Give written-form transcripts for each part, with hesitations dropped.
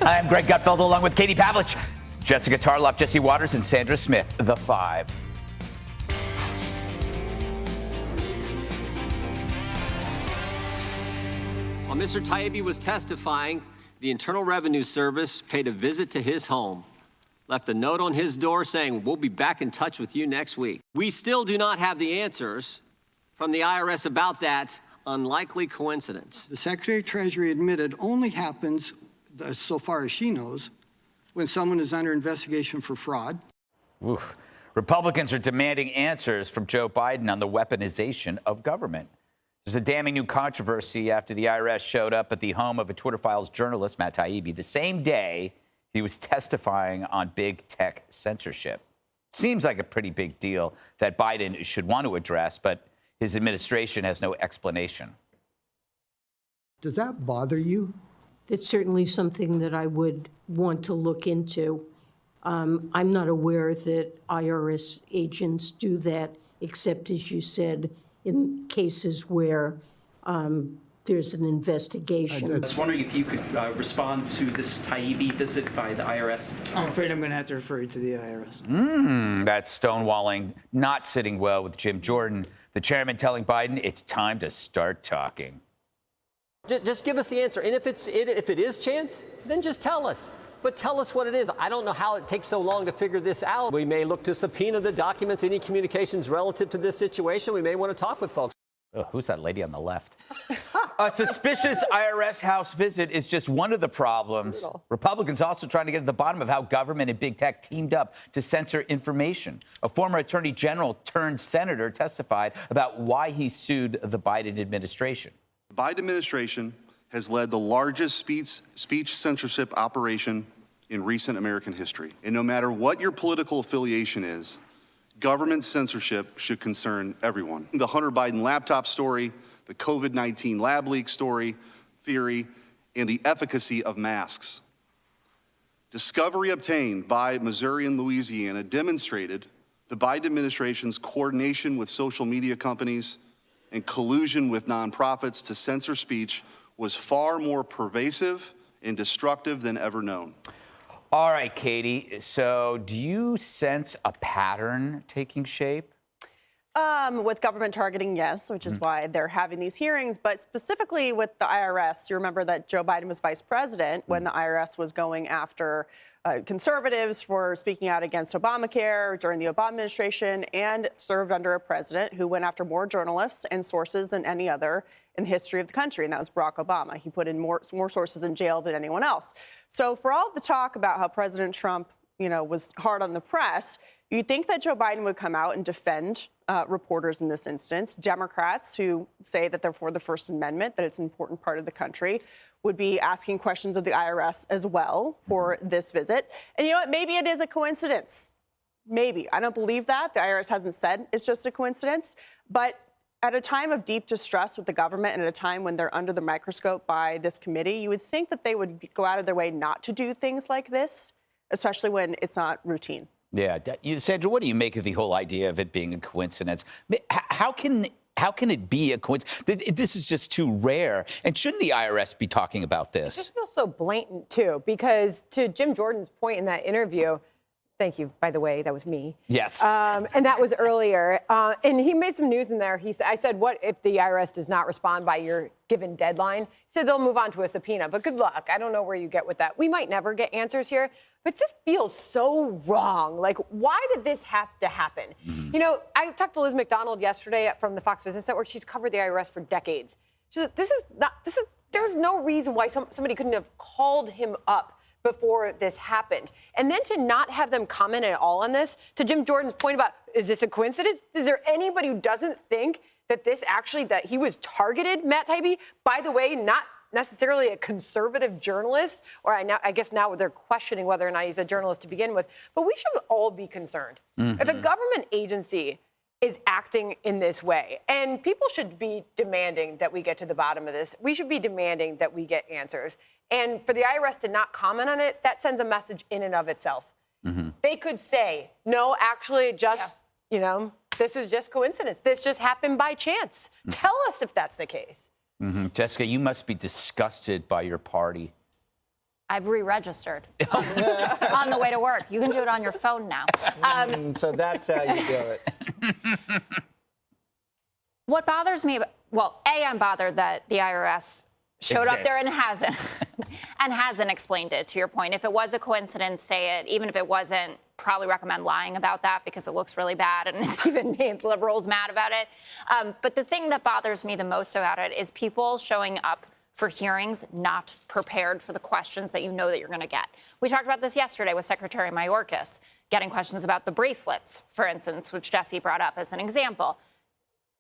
I'm Greg Gutfeld along with Katie Pavlich, Jessica Tarloff, Jesse Waters, and Sandra Smith, the Five. While Mr. Taibbi was testifying, the Internal Revenue Service paid a visit to his home, left a note on his door saying, "We'll be back in touch with you next week." We still do not have the answers from the IRS about that unlikely coincidence. The Secretary of Treasury admitted only happens, so far as she knows, when someone is under investigation for fraud. Oof. Republicans are demanding answers from Joe Biden on the weaponization of government. There's a damning new controversy after the IRS showed up at the home of a Twitter Files journalist, Matt Taibbi, the same day he was testifying on big tech censorship. Seems like a pretty big deal that Biden should want to address, but his administration has no explanation. Does that bother you? It's certainly something that I would want to look into. I'm not aware that IRS agents do that, except, as you said, in cases where there's an investigation. I was wondering if you could respond to this Taibbi visit by the IRS. I'm afraid I'm going to have to refer you to the IRS. That's stonewalling, not sitting well with Jim Jordan, the chairman telling Biden it's time to start talking. Just give us the answer. And if it is chance, then just tell us. But tell us what it is. I don't know how it takes so long to figure this out. We may look to subpoena the documents, any communications relative to this situation. We may want to talk with folks. Oh, who's that lady on the left? A suspicious IRS house visit is just one of the problems. Brutal. Republicans also trying to get to the bottom of how government and big tech teamed up to censor information. A former attorney general turned senator testified about why he sued the Biden administration. The Biden administration has led the largest speech censorship operation in recent American history. And no matter what your political affiliation is, government censorship should concern everyone. The Hunter Biden laptop story, the COVID-19 lab leak theory, and the efficacy of masks. Discovery obtained by Missouri and Louisiana demonstrated the Biden administration's coordination with social media companies and collusion with nonprofits to censor speech was far more pervasive and destructive than ever known. All right, Katie, so do you sense a pattern taking shape? With government targeting, yes, which is why they're having these hearings. But specifically with the IRS, you remember that Joe Biden was vice president when the IRS was going after conservatives for speaking out against Obamacare during the Obama administration, and served under a president who went after more journalists and sources than any other in the history of the country, and that was Barack Obama. He put in more sources in jail than anyone else. So for all the talk about how President Trump, was hard on the press, you'd think that Joe Biden would come out and defend reporters in this instance. Democrats who say that they're for the First Amendment, that it's an important part of the country, would be asking questions of the IRS as well for this visit. And you know what? Maybe it is a coincidence. Maybe. I don't believe that. The IRS hasn't said it's just a coincidence. But at a time of deep distrust with the government and at a time when they're under the microscope by this committee, you would think that they would go out of their way not to do things like this, especially when it's not routine. Yeah. Sandra, what do you make of the whole idea of it being a coincidence? How can it be a coincidence? This is just too rare. And shouldn't the IRS be talking about this? It just feels so blatant, too, because to Jim Jordan's point in that interview, thank you, by the way, that was me. Yes. And that was earlier. And he made some news in there. I said, what if the IRS does not respond by your given deadline? He said they'll move on to a subpoena, but good luck. I don't know where you get with that. We might never get answers here, but it just feels so wrong. Like, why did this have to happen? Mm-hmm. I talked to Liz McDonald yesterday from the Fox Business Network. She's covered the IRS for decades. She said, there's no reason why somebody couldn't have called him up before this happened. And then to not have them comment at all on this, to Jim Jordan's point about, is this a coincidence? Is there anybody who doesn't think that that he was targeted, Matt Taibbi? By the way, not necessarily a conservative journalist, or I guess now they're questioning whether or not he's a journalist to begin with, but we should all be concerned. Mm-hmm. If a government agency is acting in this way, and people should be demanding that we get to the bottom of this, we should be demanding that we get answers. And for the IRS to not comment on it, that sends a message in and of itself. Mm-hmm. They could say, no, actually, this is just coincidence. This just happened by chance. Mm-hmm. Tell us if that's the case. Mm-hmm. Jessica, you must be disgusted by your party. I've re-registered on the way to work. You can do it on your phone now. So that's how you do it. What bothers me, well, I'm bothered that the IRS showed up there and hasn't explained it, to your point. If it was a coincidence, say it. Even if it wasn't, probably recommend lying about that because it looks really bad and it's even made liberals mad about it. But the thing that bothers me the most about it is people showing up for hearings not prepared for the questions that you know that you're going to get. We talked about this yesterday with Secretary Mayorkas, getting questions about the bracelets, for instance, which Jesse brought up as an example.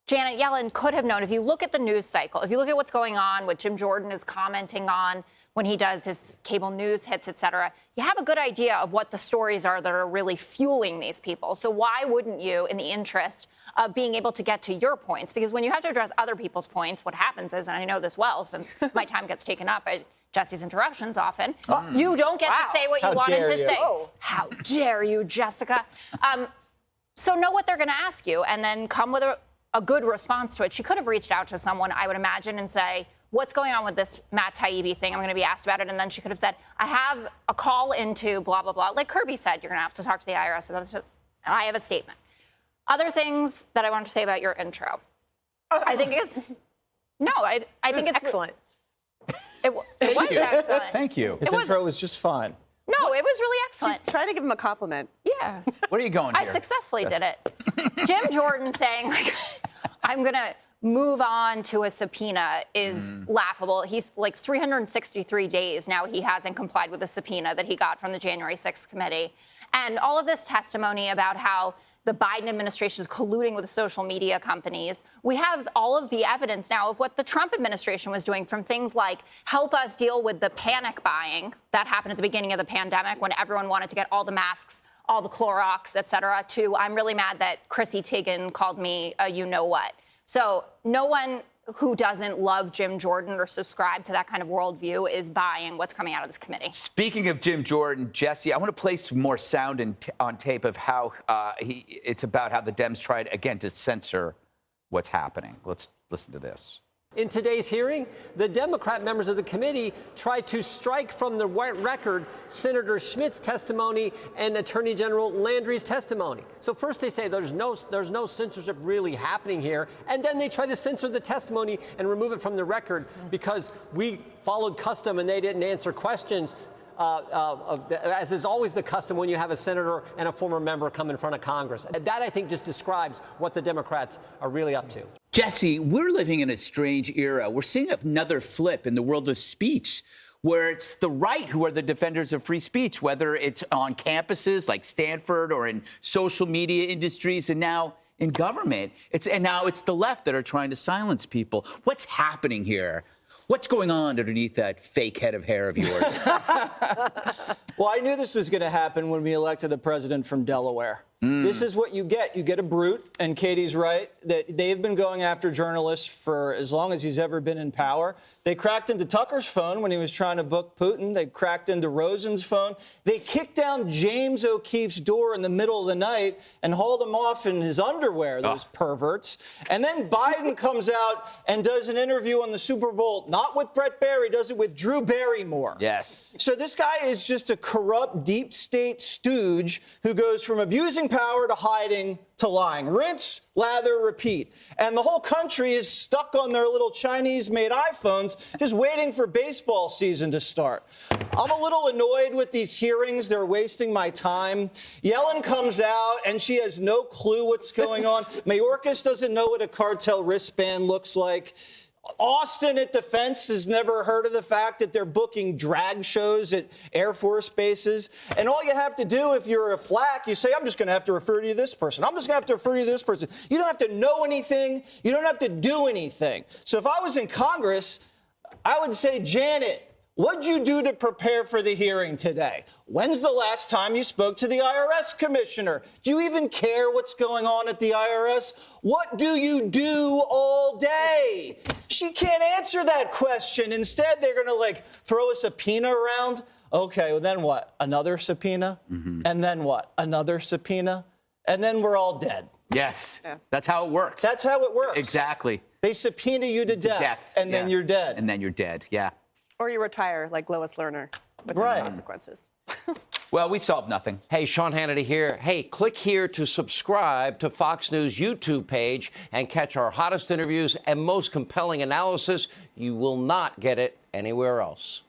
Janet Yellen could have known. If you look at the news cycle, if you look at what's going on, what Jim Jordan is commenting on when he does his cable news hits, et cetera, you have a good idea of what the stories are that are really fueling these people. So why wouldn't you, in the interest of being able to get to your points? Because when you have to address other people's points, what happens is, and I know this well since my time gets taken up by Jesse's interruptions often, you don't get to say what you wanted to say. How dare you, Jessica? So know what they're going to ask you and then come with a good response to it. She could have reached out to someone, I would imagine, and say, what's going on with this Matt Taibbi thing? I'm going to be asked about it. And then she could have said, I have a call into blah, blah, blah. Like Kirby said, you're going to have to talk to the IRS about this. And I have a statement. Other things that I want to say about your intro. I think it's, no, I think it's excellent. It was excellent. Thank you. His intro was just fine. No, it was really excellent. Try to give him a compliment. Yeah. Where are you going here? I successfully did it. Jim Jordan saying, like, I'm going to move on to a subpoena is laughable. He's like 363 days now he hasn't complied with the subpoena that he got from the January 6th committee. And all of this testimony about how the Biden administration is colluding with the social media companies. We have all of the evidence now of what the Trump administration was doing, from things like help us deal with the panic buying that happened at the beginning of the pandemic when everyone wanted to get all the masks, all the Clorox, et cetera, to I'm really mad that Chrissy Teigen called me a you-know-what. So no one who doesn't love Jim Jordan or subscribe to that kind of worldview is buying what's coming out of this committee. Speaking of Jim Jordan, Jesse, I want to play some more sound on tape of how it's about how the Dems tried, again, to censor what's happening. Let's listen to this. In today's hearing, the Democrat members of the committee tried to strike from the record Senator Schmitt's testimony and Attorney General Landry's testimony. So first they say there's no censorship really happening here, and then they try to censor the testimony and remove it from the record because we followed custom and they didn't answer questions. As is always the custom when you have a senator and a former member come in front of Congress. And that, I think, just describes what the Democrats are really up to. Jesse, we're living in a strange era. We're seeing another flip in the world of speech, where it's the right who are the defenders of free speech, whether it's on campuses like Stanford or in social media industries and now in government. And now it's the left that are trying to silence people. What's happening here? What's going on underneath that fake head of hair of yours? Well, I knew this was going to happen when we elected a president from Delaware. This is what you get. You get a brute, and Katie's right, that they've been going after journalists for as long as he's ever been in power. They cracked into Tucker's phone when he was trying to book Putin. They cracked into Rosen's phone. They kicked down James O'Keefe's door in the middle of the night and hauled him off in his underwear, those perverts. And then Biden comes out and does an interview on the Super Bowl, not with Brett Barry, does it with Drew Barrymore. Yes. So this guy is just a corrupt deep state stooge who goes from abusing power to hiding to lying. Rinse, lather, repeat. And the whole country is stuck on their little Chinese-made iPhones just waiting for baseball season to start. I'm a little annoyed with these hearings. They're wasting my time. Yellen comes out, and she has no clue what's going on. Mayorkas doesn't know what a cartel wristband looks like. Austin at Defense has never heard of the fact that they're booking drag shows at Air Force bases. And all you have to do if you're a flack, you say, I'm just going to have to refer to you this person. I'm just going to have to refer to you this person. You don't have to know anything. You don't have to do anything. So if I was in Congress, I would say, Janet, what'd you do to prepare for the hearing today? When's the last time you spoke to the IRS commissioner? Do you even care what's going on at the IRS? What do you do all day? She can't answer that question. Instead, they're going to throw a subpoena around. Okay, well, then what? Another subpoena? And then what? Another subpoena? And then we're all dead. Yes. Yeah. That's how it works. That's how it works. Exactly. They subpoena you to death, and then you're dead. And then you're dead, yeah. Or you retire like Lois Lerner. with Right. consequences. Well, we solved nothing. Hey, Sean Hannity here. Hey, click here to subscribe to Fox News YouTube page and catch our hottest interviews and most compelling analysis. You will not get it anywhere else.